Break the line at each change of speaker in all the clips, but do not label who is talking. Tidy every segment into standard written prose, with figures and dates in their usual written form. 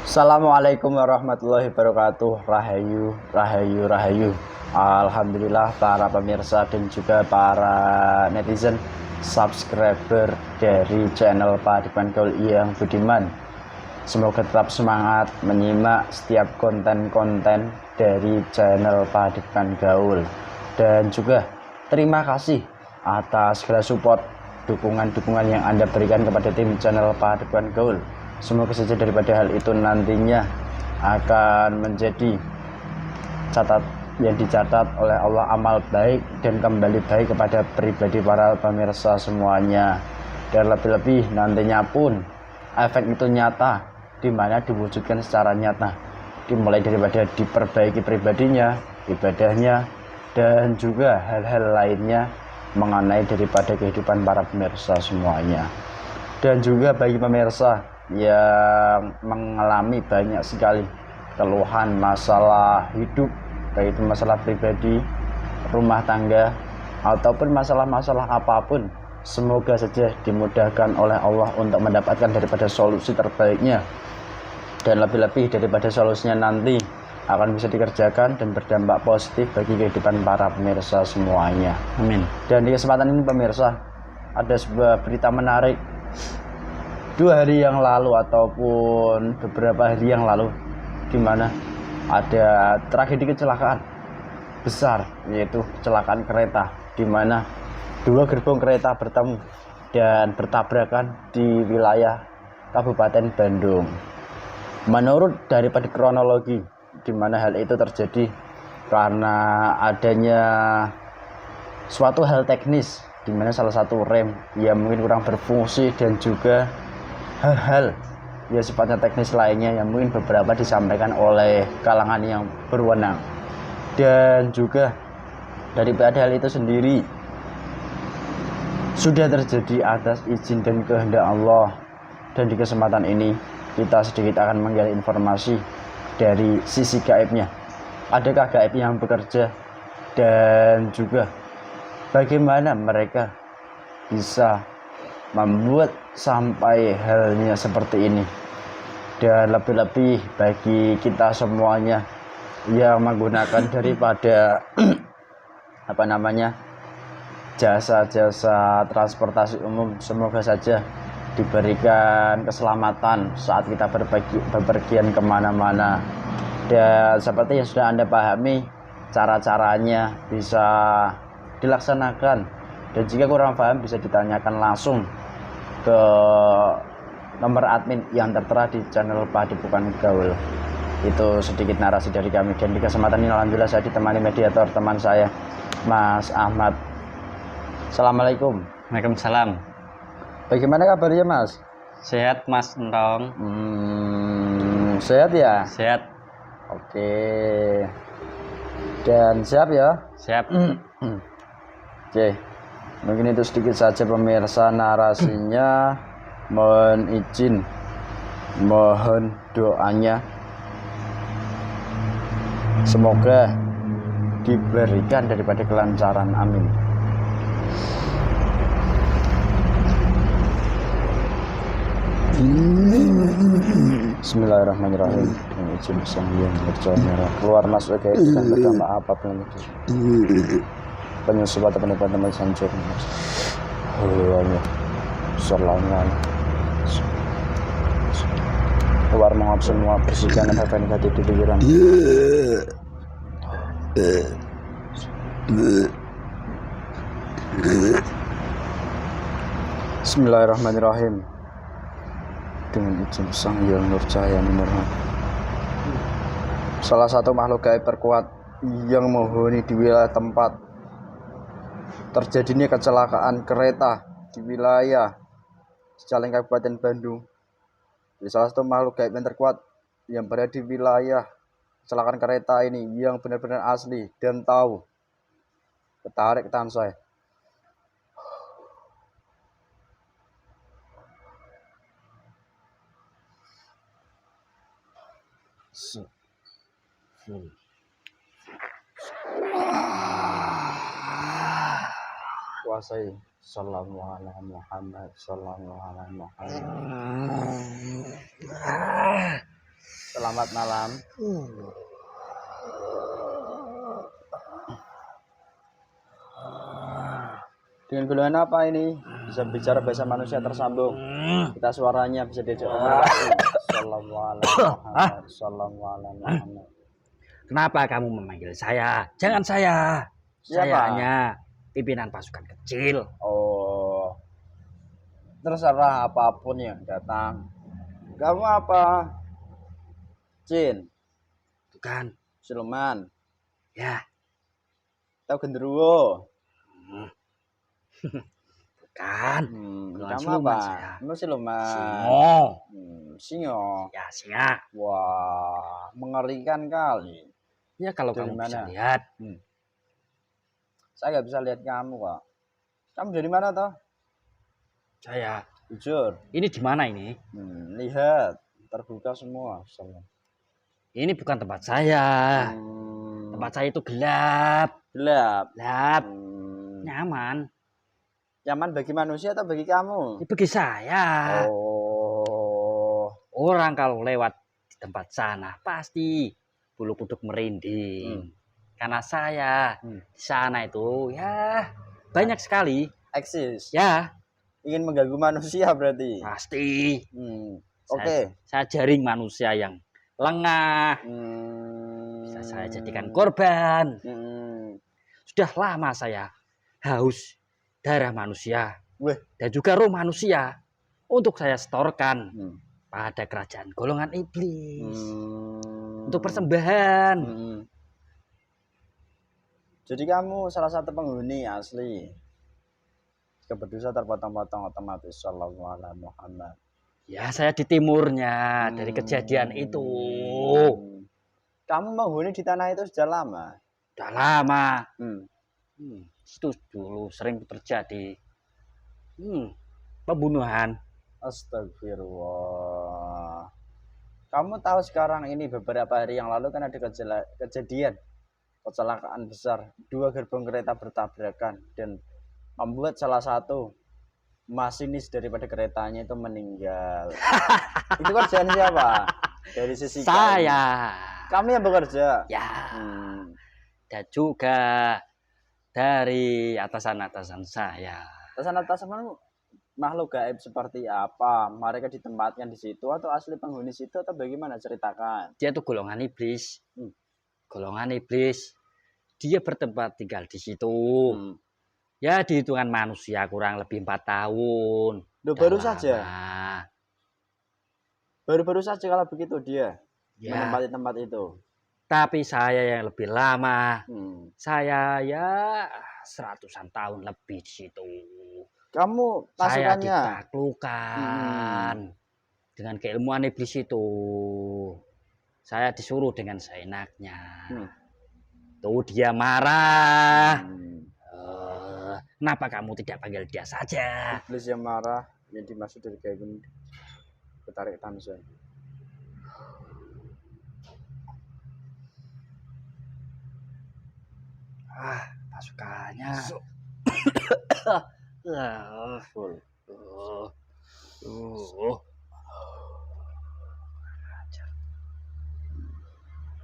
Assalamualaikum warahmatullahi wabarakatuh. Rahayu, rahayu, rahayu. Alhamdulillah para pemirsa dan juga para netizen subscriber dari channel Pak Adiman Gaul yang budiman. Semoga tetap semangat menyimak setiap konten-konten dari channel Pak Adiman Gaul. Dan juga terima kasih atas segala support, dukungan-dukungan yang Anda berikan kepada tim channel Pak Adiman Gaul. Semoga saja daripada hal itu nantinya akan menjadi yang dicatat oleh Allah amal baik dan kembali baik kepada pribadi para pemirsa semuanya. Dan lebih-lebih nantinya pun efek itu nyata, dimana diwujudkan secara nyata, dimulai daripada diperbaiki pribadinya, ibadahnya, dan juga hal-hal lainnya mengenai daripada kehidupan para pemirsa semuanya. Dan juga bagi pemirsa yang mengalami banyak sekali keluhan masalah hidup, baik itu masalah pribadi, rumah tangga, ataupun masalah-masalah apapun, semoga saja dimudahkan oleh Allah untuk mendapatkan daripada solusi terbaiknya, dan lebih-lebih daripada solusinya nanti akan bisa dikerjakan dan berdampak positif bagi kehidupan para pemirsa semuanya. Amin. Dan di kesempatan ini pemirsa, ada sebuah berita menarik 2 hari yang lalu ataupun beberapa hari yang lalu, di mana ada tragedi kecelakaan besar, yaitu kecelakaan kereta, di mana 2 gerbong kereta bertemu dan bertabrakan di wilayah Kabupaten Bandung. Menurut daripada kronologi, di mana hal itu terjadi karena adanya suatu hal teknis, di mana salah satu rem yang mungkin kurang berfungsi, dan juga hal-hal ya sifatnya teknis lainnya yang mungkin beberapa disampaikan oleh kalangan yang berwenang. Dan juga daripada hal itu sendiri sudah terjadi atas izin dan kehendak Allah. Dan di kesempatan ini kita sedikit akan menggali informasi dari sisi gaibnya. Adakah gaib yang bekerja, dan juga bagaimana mereka bisa membuat sampai halnya seperti ini. Dan lebih-lebih bagi kita semuanya yang menggunakan daripada jasa-jasa transportasi umum, semoga saja diberikan keselamatan saat kita berpergian kemana-mana. Dan seperti yang sudah Anda pahami, cara-caranya bisa dilaksanakan, dan jika kurang paham bisa ditanyakan langsung ke nomor admin yang tertera di channel Pak Adiman Gaul. Itu sedikit narasi dari kami. Dan di kesempatan ini alhamdulillah saya ditemani mediator teman saya, Mas Ahmad. Assalamualaikum.
Waalaikumsalam.
Bagaimana kabarnya Mas?
Sehat Mas Entong?
Sehat ya?
Sehat.
Oke. Dan siap ya?
Siap.
Oke. Mungkin itu sedikit saja pemirsa narasinya. Mohon izin, mohon doanya, semoga diberikan daripada kelancaran. Amin. Bismillahirrahmanirrahim. Dengan izin sang yang berjaya keluar masuk ke dan berdampak apapun itu penyusup atau penyebab tempat hancur. Selamat keluar menguap semua, bersihkan hal negatif di pikiran. Bismillahirrahmanirrahim. Dengan izin sang yang nur cahaya menerang, salah satu makhluk gaib terkuat yang menghuni di wilayah tempat terjadinya kecelakaan kereta di wilayah Cicalengka Kabupaten Bandung. Jadi salah satu makhluk gaib yang terkuat yang berada di wilayah kecelakaan kereta ini, yang benar-benar asli dan tahu. Ketarik tangan saya. Kuasai. Sallallahu alaihi Muhammad, sallallahu alaihi Muhammad. Selamat malam. Dengan golongan apa ini? Bisa bicara bahasa manusia tersambung. Kita suaranya bisa diajak komunikasi. Sallallahu alaihi Muhammad.
Kenapa kamu memanggil saya? Jangan saya.
Siapa?
Saya hanya pimpinan pasukan kecil.
Oh, terserah apapun yang datang. Kamu apa? Jin,
Bukan.
siluman,
Ya,
atau genderuwo?
bukan.
Kamu
Golongan siluman
apa?
saya.
Kamu siluman.
Singo.
Singo.
Ya, singa.
Wah, mengerikan kali.
Ya, kalau
Dari
kamu bisa
mana?
lihat.
Saya nggak bisa lihat kamu kok. Kamu dari mana toh?
Saya.
Jujur.
Ini di mana ini?
Lihat, terbuka semua.
Ini bukan tempat saya. Tempat saya itu gelap.
Gelap.
Gelap.
Hmm,
Nyaman.
Nyaman bagi manusia atau bagi kamu?
Ini bagi saya.
Oh,
Orang kalau lewat di tempat sana pasti bulu kuduk merinding. Karena saya di sana itu ya banyak sekali.
eksis.
Ya,
Ingin mengganggu manusia berarti.
pasti.
Oke.
Saya jaring manusia yang lengah. Bisa saya jadikan korban. Sudah lama saya haus darah manusia
Weh.
dan juga roh manusia untuk saya setorkan pada kerajaan golongan iblis untuk persembahan.
Jadi kamu salah satu penghuni asli. Keberdosa terpotong-potong otomatis. Sallallahu alaihi Muhammad.
Ya, saya di timurnya dari kejadian itu.
Kamu menghuni di tanah itu sudah lama?
Sudah lama. Itu dulu sering terjadi pembunuhan.
Astagfirullah. Kamu tahu sekarang ini beberapa hari yang lalu kan ada kejadian kecelakaan besar. 2 gerbong kereta bertabrakan dan membuat salah satu masinis daripada keretanya itu meninggal. Itu kerjaan siapa? Dari sisi
Saya.
Kami yang bekerja.
Ya. Dan juga dari atasan-atasan saya.
Atasan-atasan makhluk gaib seperti apa? Mereka ditempatkan di situ atau asli penghuni situ atau bagaimana? Ceritakan.
Dia tuh golongan iblis. Golongan iblis. Dia bertempat tinggal di situ. Ya, di hitungan manusia kurang lebih 4 tahun.
Baru saja. Baru-baru saja kalau begitu dia menempati tempat itu.
Tapi saya yang lebih lama.
Saya
ya 100-an tahun lebih di situ.
Kamu
Saya
pasukannya
ditaklukkan dengan keilmuan iblis itu. Saya disuruh dengan seenaknya. Tuh dia marah. Kenapa kamu tidak panggil dia saja?
Iblis yang marah yang dimaksud dari kayak gini. Ketarik Tamzon.
Pasukannya.
Full.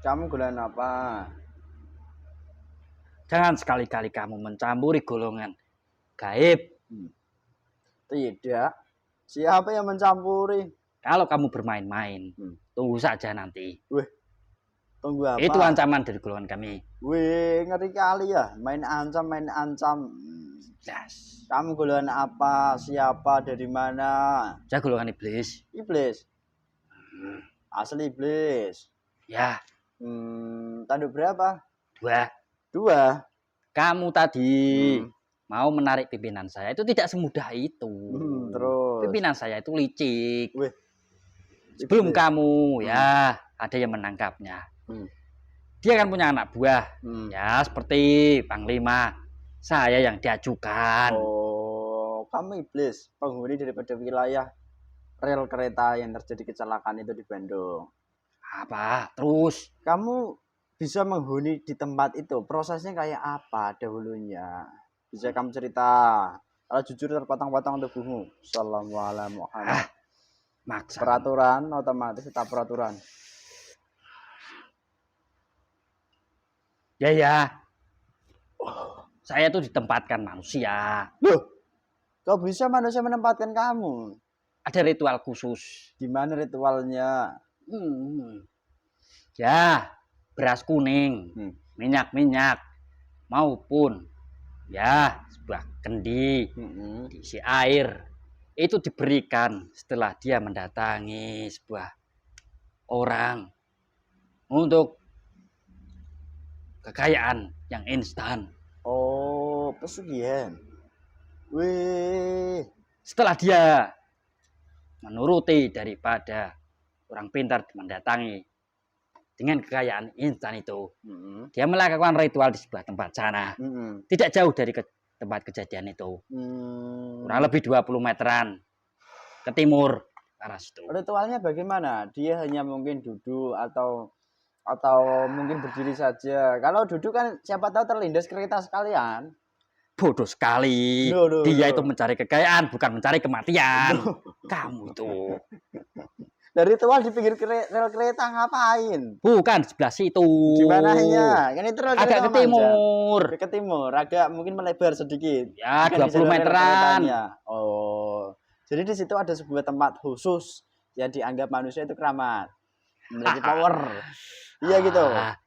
Kamu golongan apa?
Jangan sekali-kali kamu mencampuri golongan gaib.
Tidak. Siapa yang mencampuri?
Kalau kamu bermain-main, tunggu saja nanti.
Tunggu apa?
Itu ancaman dari golongan kami.
Wih, ngeri kali ya. Main ancam, main ancam.
Yes.
Kamu golongan apa? Siapa? Dari mana?
Saya golongan iblis.
Iblis. Asli iblis.
Ya.
Tanduk berapa?
2. Kamu tadi mau menarik pimpinan saya itu tidak semudah itu.
Terus.
Pimpinan saya itu licik.
Wih.
Sebelum kamu ya ada yang menangkapnya. Dia kan punya anak buah. Ya seperti Panglima. Saya yang diajukan.
Oh, kamu iblis, penghuni daripada wilayah rel kereta yang terjadi kecelakaan itu di Bandung.
Apa? Terus?
Kamu bisa menghuni di tempat itu. Prosesnya kayak apa dahulunya? Bisa kamu cerita? Kalau jujur terpotong-potong tubuhmu. Sallallahu alaihi Muhammad.
Maksa.
Peraturan otomatis tetap peraturan.
Ya. Saya tuh ditempatkan manusia.
Loh, kok bisa manusia menempatkan kamu?
Ada ritual khusus.
Gimana ritualnya?
Ya, beras kuning, minyak-minyak, maupun ya sebuah kendi diisi air. Itu diberikan setelah dia mendatangi sebuah orang untuk kekayaan yang instan.
Oh, pesugihan. Wih,
Setelah dia menuruti daripada orang pintar mendatangi dengan kekayaan instan itu, dia melakukan ritual di sebuah tempat sana, tidak jauh dari tempat kejadian itu, kurang lebih 20 meteran ke timur arah situ.
Ritualnya bagaimana? Dia hanya mungkin duduk atau mungkin berdiri saja. Kalau duduk kan siapa tahu terlindas kereta sekalian.
Bodoh sekali. Dia itu mencari kekayaan, bukan mencari kematian. Kamu itu.
Dari ritual di pinggir rel kereta ngapain?
Bukan sebelah situ.
Di mananya? Kan itu rel
agak ke timur.
Ke timur, agak mungkin melebar sedikit.
Ya, 20 meteran.
Oh. Jadi di situ ada sebuah tempat khusus yang dianggap manusia itu keramat. Memiliki power. Iya gitu.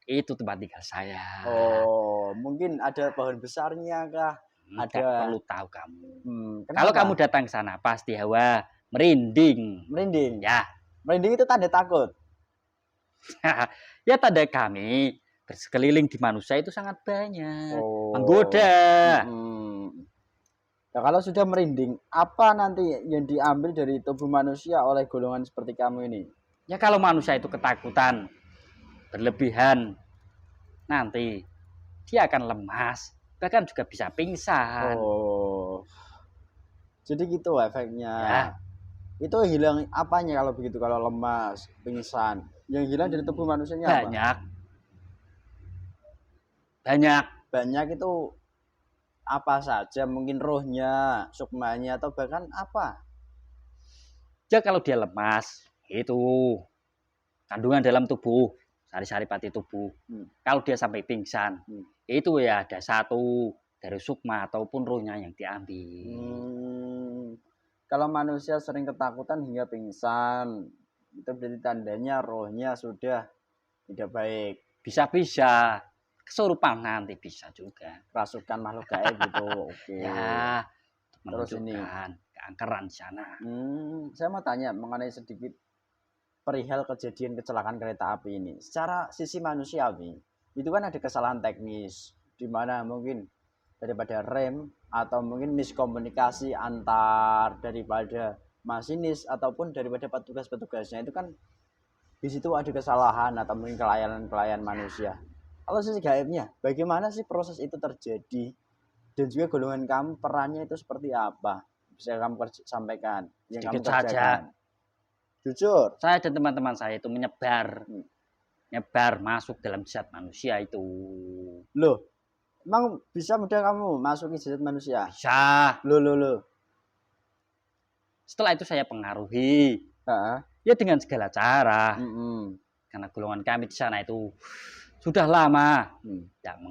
Itu tempat tinggal saya.
Oh, mungkin ada pohon besarnya kah?
Ada. Perlu tahu kamu. Kalau kamu datang ke sana pasti hawa merinding.
Merinding.
Ya.
Merinding itu tanda takut.
Ya tanda kami bersekeliling di manusia itu sangat banyak. Menggoda.
Nah, kalau sudah merinding, apa nanti yang diambil dari tubuh manusia oleh golongan seperti kamu ini?
Ya kalau manusia itu ketakutan, berlebihan, nanti dia akan lemas, bahkan juga bisa pingsan.
Oh, jadi gitu efeknya.
Ya.
Itu hilang apanya kalau begitu, kalau lemas, pingsan? Yang hilang dari tubuh manusianya
banyak.
Apa? Banyak itu apa saja? Mungkin rohnya, sukmanya, atau bahkan apa?
Ya kalau dia lemas, itu kandungan dalam tubuh, sari-sari pati tubuh. Kalau dia sampai pingsan, itu ya ada satu dari sukma ataupun rohnya yang diambil.
Kalau manusia sering ketakutan hingga pingsan, itu berarti tandanya rohnya sudah tidak baik.
Bisa-bisa kesurupan nanti bisa juga.
Rasukan makhluk gaib gitu. Oke.
Ya,
terus ini
keangkeran di sana.
Saya mau tanya mengenai sedikit perihal kejadian kecelakaan kereta api ini. Secara sisi manusiawi, itu kan ada kesalahan teknis di mana mungkin daripada rem atau mungkin miskomunikasi antar daripada masinis ataupun daripada petugas-petugasnya, itu kan di situ ada kesalahan atau mungkin kelainan manusia. Kalau sisi gaibnya, bagaimana sih proses itu terjadi dan juga golongan kamu perannya itu seperti apa? Bisa kamu sampaikan yang kamu kerjakan. Saja. Jujur.
Saya dan teman-teman saya itu menyebar masuk dalam jasad manusia itu.
Loh, emang bisa mudah kamu masuki jasad manusia?
Bisa.
Loh.
Setelah itu saya pengaruhi. Ya dengan segala cara. Karena golongan kami di sana itu sudah lama tidak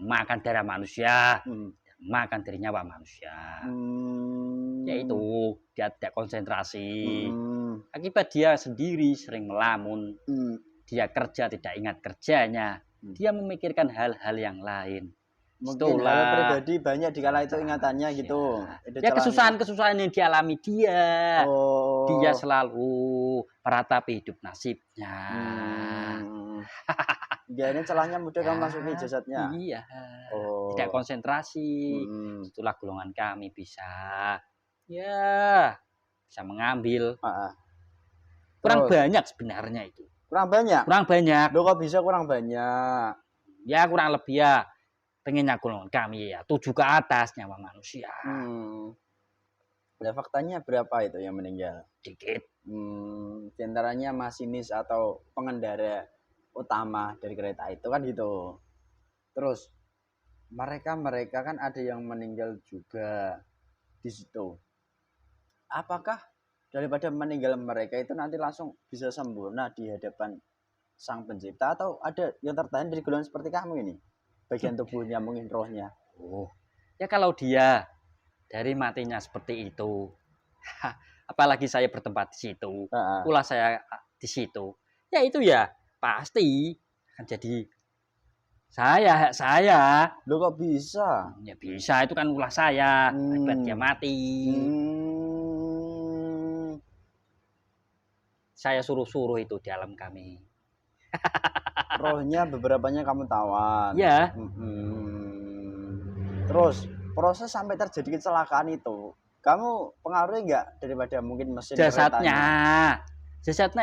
makan darah manusia, tidak makan dari nyawa manusia. Yaitu dia tidak konsentrasi. Akibat dia sendiri sering melamun. Dia kerja tidak ingat kerjanya. Dia memikirkan hal-hal yang lain.
Mungkin hal pribadi banyak dikala itu ingatannya gitu.
Ya kesusahan-kesusahan yang dialami dia. Dia selalu meratapi hidup nasibnya.
Ya ini celahnya mudah kamu masuki jasadnya.
Iya. Tidak konsentrasi. Itulah golongan kami bisa mengambil. Kurang banyak sebenarnya itu.
Kurang banyak. Loh kok bisa kurang banyak?
Ya kurang lebih ya. Pengennya golongan kami ya 7 ke atas nyawa manusia.
Ya faktanya berapa itu yang meninggal?
Dikit.
Di antaranya masinis atau pengendara utama dari kereta itu kan gitu. Terus mereka kan ada yang meninggal juga di situ. Apakah daripada meninggal mereka itu nanti langsung bisa sempurna di hadapan Sang Pencipta atau ada yang tertahan dari golongan seperti kamu ini? Bagian tubuhnya mungkin rohnya.
Oh, ya kalau dia dari matinya seperti itu, apalagi saya bertempat di situ, pula saya di situ, ya itu ya pasti akan jadi saya.
Loh kok bisa?
Ya bisa, itu kan ulah saya, akibat dia mati. Saya suruh-suruh itu di alam kami.
Rohnya beberapanya kamu tawan.
Ya.
Terus proses sampai terjadi kecelakaan itu, kamu pengaruhi nggak daripada mungkin mesin
jasadnya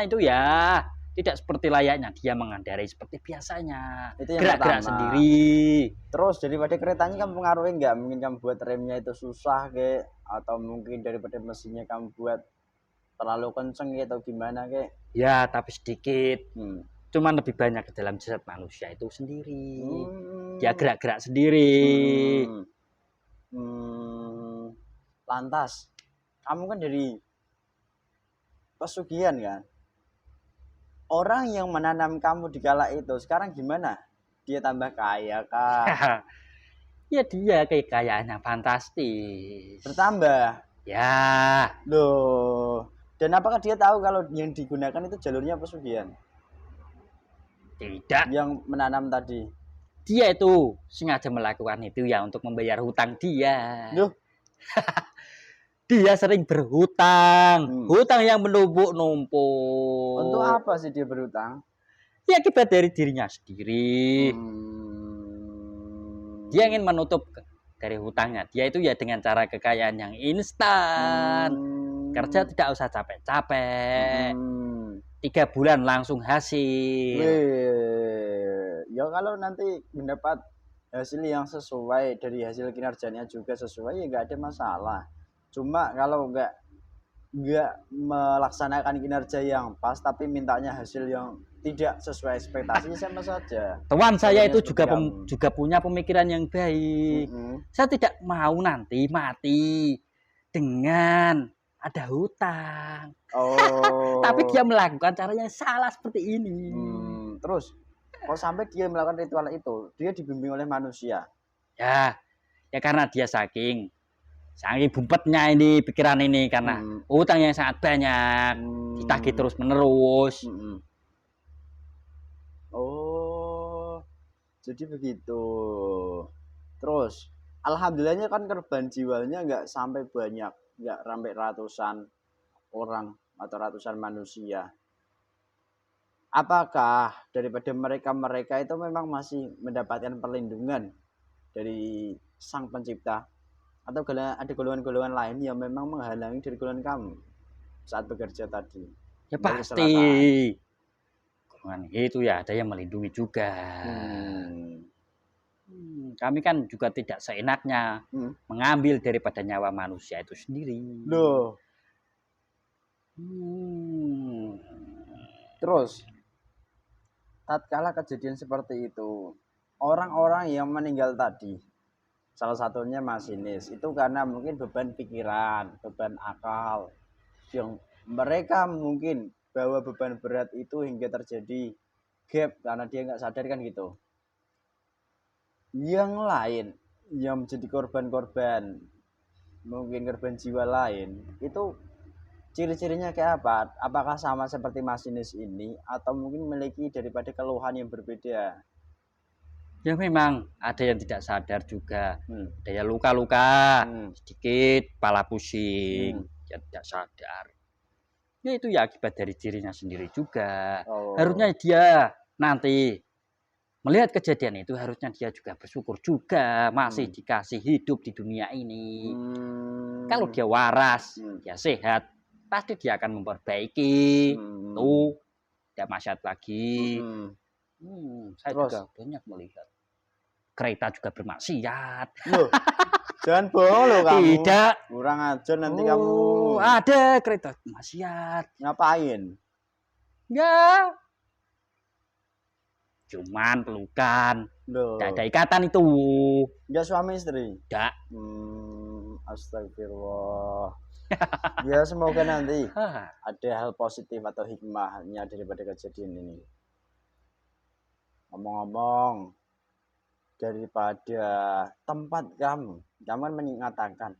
itu ya tidak seperti layaknya dia mengendarai seperti biasanya,
itu yang
gerak-gerak sendiri.
Terus daripada keretanya kamu pengaruhi nggak, mungkin kamu buat remnya itu susah kayak, atau mungkin daripada mesinnya kamu buat terlalu kenceng gitu, atau gimana kayak?
Ya tapi sedikit, cuman lebih banyak ke dalam jasad manusia itu sendiri. Dia gerak-gerak sendiri.
Lantas kamu kan dari pesugihan kan, orang yang menanam kamu di kala itu sekarang gimana? Dia tambah kaya kah?
Ya dia kekayaannya fantastis,
bertambah
ya.
Loh, dan apakah dia tahu kalau yang digunakan itu jalurnya pesugihan?
Tidak.
Yang menanam tadi,
dia itu sengaja melakukan itu ya untuk membayar hutang dia.
Loh.
Dia sering berhutang, hutang yang menumpuk-numpuk.
Untuk apa sih dia berhutang?
Ya akibat dari dirinya sendiri. Dia ingin menutup dari hutangnya. Dia itu ya dengan cara kekayaan yang instan. Kerja tidak usah capek-capek. 3 bulan langsung hasil.
Ya kalau nanti mendapat hasil yang sesuai dari hasil kinerjanya juga sesuai, ya nggak ada masalah. Cuma kalau nggak melaksanakan kinerja yang pas tapi mintanya hasil yang tidak sesuai ekspektasinya, sama saja.
Teman saya itu juga punya pemikiran yang baik. Saya tidak mau nanti mati dengan ada hutang. Tapi dia melakukan cara yang salah seperti ini.
Terus kok sampai dia melakukan ritual itu, dia dibimbing oleh manusia?
Ya karena dia saking bumpetnya ini pikiran ini, karena hutang yang sangat banyak, ditagih terus menerus.
Oh, jadi begitu. Terus alhamdulillahnya kan korban jiwanya nggak sampai banyak, nggak sampai ratusan orang atau ratusan manusia. Apakah daripada mereka itu memang masih mendapatkan perlindungan dari Sang Pencipta, atau ada golongan-golongan lain yang memang menghalangi dari golongan kamu saat bekerja tadi?
Ya pasti golongan itu ya ada yang melindungi juga. Kami kan juga tidak seenaknya mengambil daripada nyawa manusia itu sendiri.
Loh. Terus tatkala kejadian seperti itu, orang-orang yang meninggal tadi, salah satunya masinis, itu karena mungkin beban pikiran, beban akal, yang mereka mungkin bawa beban berat itu hingga terjadi gap karena dia nggak sadar kan gitu. Yang lain yang menjadi korban-korban, mungkin korban jiwa lain, itu ciri-cirinya kayak apa? Apakah sama seperti masinis ini, atau mungkin memiliki daripada keluhan yang berbeda?
Ya memang ada yang tidak sadar juga, ada yang luka-luka sedikit, kepala pusing, dia tidak sadar. Ya itu ya akibat dari dirinya sendiri juga. Harusnya dia nanti melihat kejadian itu, harusnya dia juga bersyukur juga masih dikasih hidup di dunia ini. Kalau dia waras, dia sehat, pasti dia akan memperbaiki. Tuh, tidak masyarakat lagi. Saya terus juga banyak melihat kereta juga bermaksiat. Loh,
jangan bohong loh kamu.
Tidak.
Kurang ajar nanti kamu.
Ada kereta bermaksiat.
Ngapain?
Ya, cuman pelukan. Tidak ada ikatan itu.
Enggak suami istri?
Tidak.
Astagfirullah. Ya semoga nanti ada hal positif atau hikmahnya daripada kejadian ini. Ngomong-ngomong, daripada tempat kamu kan mengatakan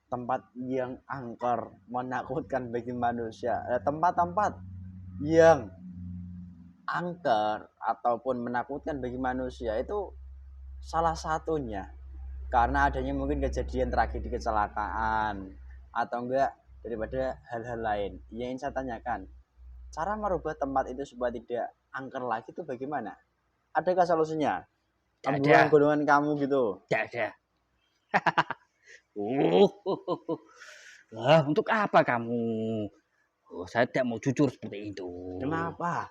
tempat yang angker, menakutkan bagi manusia. Tempat-tempat yang angker ataupun menakutkan bagi manusia itu salah satunya karena adanya mungkin kejadian tragedi kecelakaan atau enggak daripada hal-hal lain. Yang ingin saya tanyakan, cara merubah tempat itu supaya tidak angker lagi itu bagaimana? Adakah solusinya? Ambulan golongan kamu gitu?
Tidak ada. Untuk apa kamu? Saya tidak mau jujur seperti itu.
Kenapa?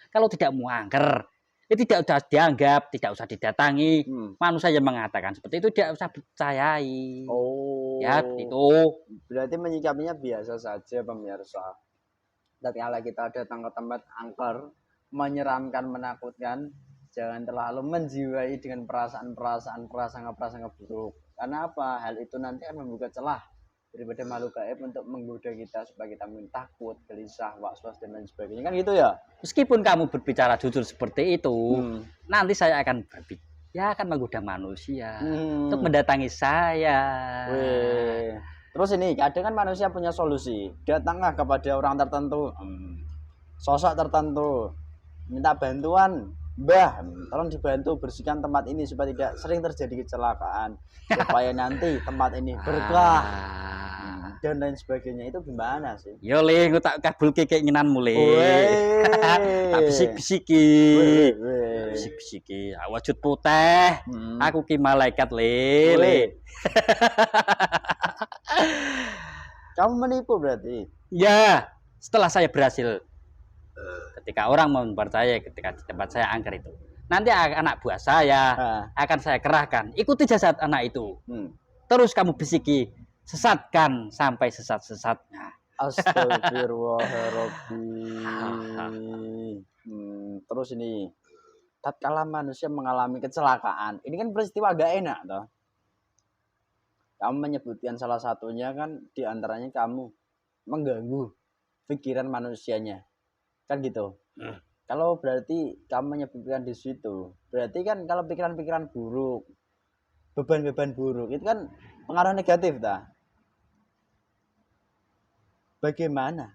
Kalau tidak mau angker, tidak usah dianggap, tidak usah didatangi. Manusia yang mengatakan seperti itu tidak usah percayai.
Oh,
ya itu.
Berarti menyikapinya biasa saja pemirsa. Tatkala kita datang ke tempat angker, menyeramkan, menakutkan, jangan terlalu menjiwai dengan perasaan-perasaan, prasangka-prasangka buruk. Karena apa? Hal itu nanti akan membuka celah daripada makhluk gaib untuk menggoda kita supaya kita mungkin takut, gelisah, was-was dan lain sebagainya. Kan gitu ya?
Meskipun kamu berbicara jujur seperti itu, nanti saya akan akan menggoda manusia untuk mendatangi saya.
Terus ini, kadang kan manusia punya solusi. Datanglah kepada orang tertentu, sosok tertentu, minta bantuan. Mbah, tolong dibantu bersihkan tempat ini supaya tidak sering terjadi kecelakaan, supaya nanti tempat ini berkah dan lain sebagainya. Itu gimana sih?
Yo le, aku tak kabulke keinginanmu le. Tak bisik-bisiki. Bisik-bisiki. Wujud putih. Aku ki malaikat le.
Kamu menipu berarti?
Ya, setelah saya berhasil. Ketika orang mau percaya ketika di tempat saya angker itu, nanti anak buah saya akan saya kerahkan ikuti jasad anak itu. Terus kamu bisiki, sesatkan sampai sesat-sesatnya.
Astagfirullahaladzim. Terus ini, tatkala manusia mengalami kecelakaan, ini kan peristiwa gak enak toh. Kamu menyebutkan salah satunya kan diantaranya kamu mengganggu pikiran manusianya. Kan gitu. Kalau berarti kamu menyebutkan di situ, berarti kan kalau pikiran-pikiran buruk, beban-beban buruk itu kan pengaruh negatif dah. Bagaimana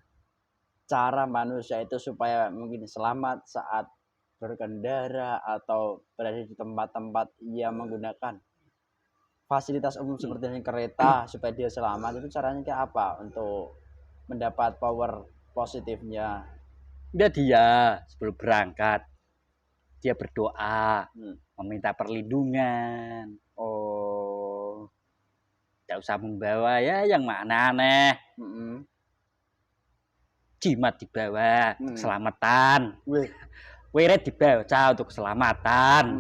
cara manusia itu supaya mungkin selamat saat berkendara atau berada di tempat-tempat yang menggunakan fasilitas umum seperti kereta supaya dia selamat, itu caranya kayak apa untuk mendapat power positifnya?
Dia sebelum berangkat dia berdoa, meminta perlindungan. Tidak usah membawa ya yang mana aneh. Jimat dibawa keselamatan. Wirid dibaca untuk keselamatan.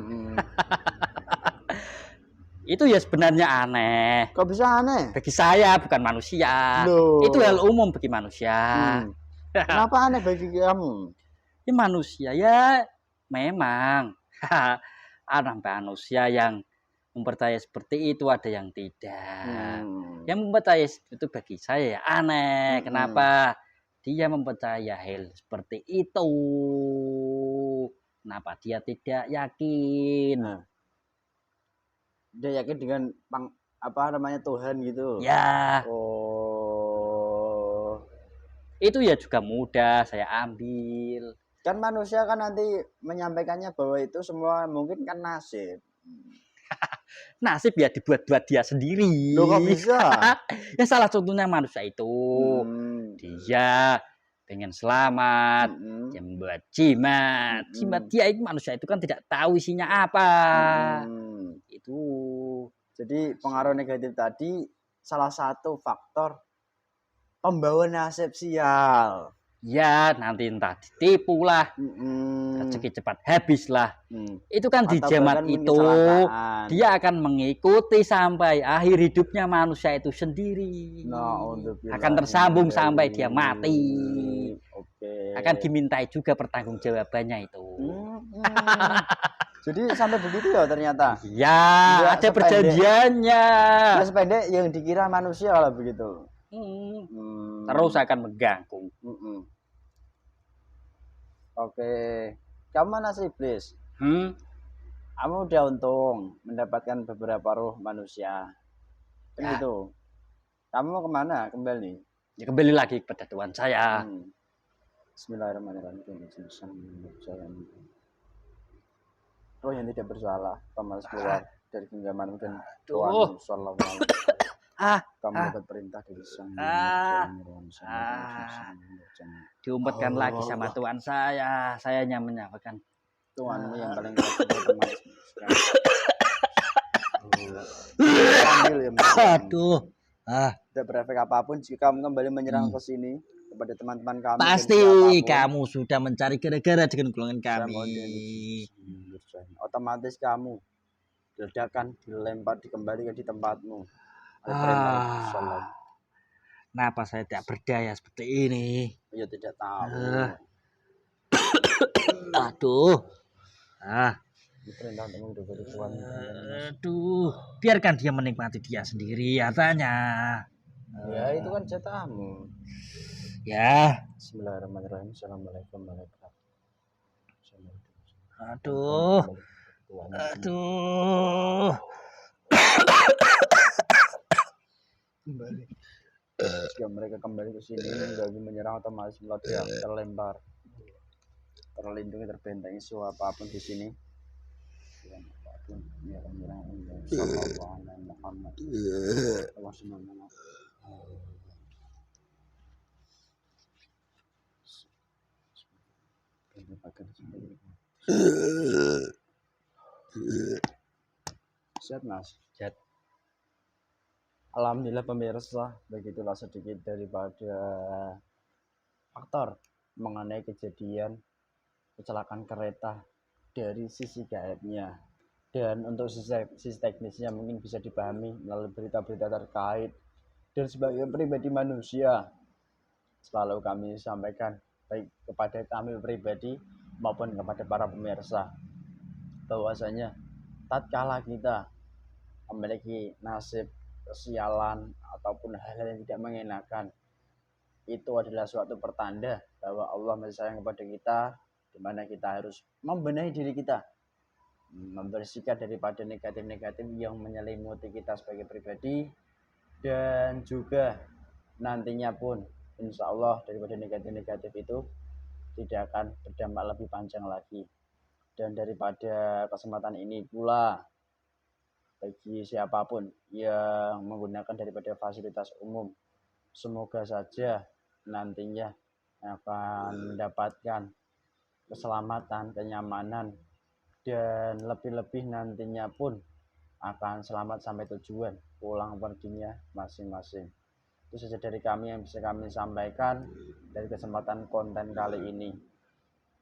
Itu ya sebenarnya aneh.
Kok bisa aneh?
Bagi saya bukan manusia. Itu hal umum bagi manusia.
Kenapa aneh bagi kamu?
Ya manusia ya memang ada manusia yang mempercayai seperti itu, ada yang tidak. Yang mempercayai itu bagi saya ya aneh. Kenapa dia mempercayai hal seperti itu? Kenapa dia tidak yakin?
Dia yakin dengan Tuhan gitu?
Ya. Itu ya juga mudah saya ambil.
Kan manusia kan nanti menyampaikannya bahwa itu semua mungkin kan nasib.
Nasib ya dibuat-buat dia sendiri.
Loh kok bisa?
Ya salah satunya manusia itu. Dia pengen selamat. Dia membuat jimat. Jimat dia itu manusia itu kan tidak tahu isinya apa. Itu.
Jadi pengaruh negatif tadi salah satu faktor pembawa nasib sial.
Ya nanti entah ditipu lah, rezeki cepat habis lah. Itu kan di zaman itu dia akan mengikuti sampai akhir hidupnya manusia itu sendiri. Akan tersambung sampai dia mati. Akan dimintai juga pertanggungjawabannya itu.
Jadi sampai begitu ya ternyata.
Ya ada perjanjiannya.
Ya sependek yang dikira manusia kalau begitu.
Terus akan mengganggu.
Oke. Kamu mana sih iblis? Kamu udah untung mendapatkan beberapa roh manusia. Kan
Ya.
gitu. Kamu mau kemana kembali?
Ya kembali lagi kepada Tuhan saya.
Bismillahirrahmanirrahim. Roh yang tidak bersalah, Thomas keluar dari genggaman dan Tuhan Sallallahu Alaihi Wasallam. Kamu dapat perintah dari Sang
Diumpetkan lagi sama Tuhan saya. Saya hanya menyampaikan
Tuhanmu yang paling kuat teman.
Aduh.
Tidak berefek apapun jika kamu kembali menyerang ke sini kepada teman-teman kami.
Pasti kamu sudah mencari gara-gara dengan golongan kami.
Otomatis kamu ledakan dilempar kembali di tempatmu.
Kenapa saya tidak berdaya seperti ini?
Ya tidak tahu.
Aduh. Aduh, biarkan dia menikmati dia sendiri katanya.
Ya itu kan jatahmu.
Ya.
Bismillahirrahmanirrahim. Assalamualaikum warahmatullahi wabarakatuh.
Aduh. Aduh.
Kembali. Jika mereka kembali ke sini bagi menyerang otomatis meledak terlempar. Terlindungi terbentengi apapun di sini. Yang apapun yang menyerang Sallallahu Alaihi Muhammad. Sehat mas.
Sehat.
Alhamdulillah pemirsa, begitulah sedikit daripada faktor mengenai kejadian kecelakaan kereta dari sisi gaibnya. Dan untuk sisi teknisnya mungkin bisa dipahami melalui berita-berita terkait. Dan sebagai pribadi manusia, selalu kami sampaikan baik kepada kami pribadi maupun kepada para pemirsa bahwasanya tatkala kita memiliki nasib kesialan ataupun hal-hal yang tidak mengenakan, itu adalah suatu pertanda bahwa Allah masih sayang kepada kita, di mana kita harus membenahi diri kita, membersihkan daripada negatif-negatif yang menyelimuti kita sebagai pribadi, dan juga nantinya pun insya Allah daripada negatif-negatif itu tidak akan berdampak lebih panjang lagi. Dan daripada kesempatan ini pula, bagi siapapun yang menggunakan daripada fasilitas umum, semoga saja nantinya akan mendapatkan keselamatan, kenyamanan, dan lebih-lebih nantinya pun akan selamat sampai tujuan pulang perginya masing-masing. Itu saja dari kami yang bisa kami sampaikan dari kesempatan konten kali ini.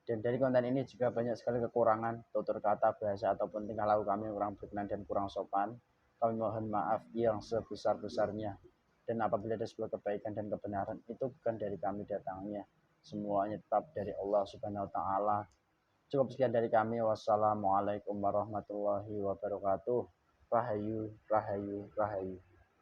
Dan dari konten ini juga banyak sekali kekurangan tutur kata, bahasa ataupun tingkah laku kami kurang berkenan dan kurang sopan. Kami mohon maaf yang sebesar-besarnya. Dan apabila ada sebuah kebaikan dan kebenaran, itu bukan dari kami datangnya. Semuanya tetap dari Allah Subhanahu wa taala. Cukup sekian dari kami. Wassalamualaikum warahmatullahi wabarakatuh. Rahayu, rahayu, rahayu.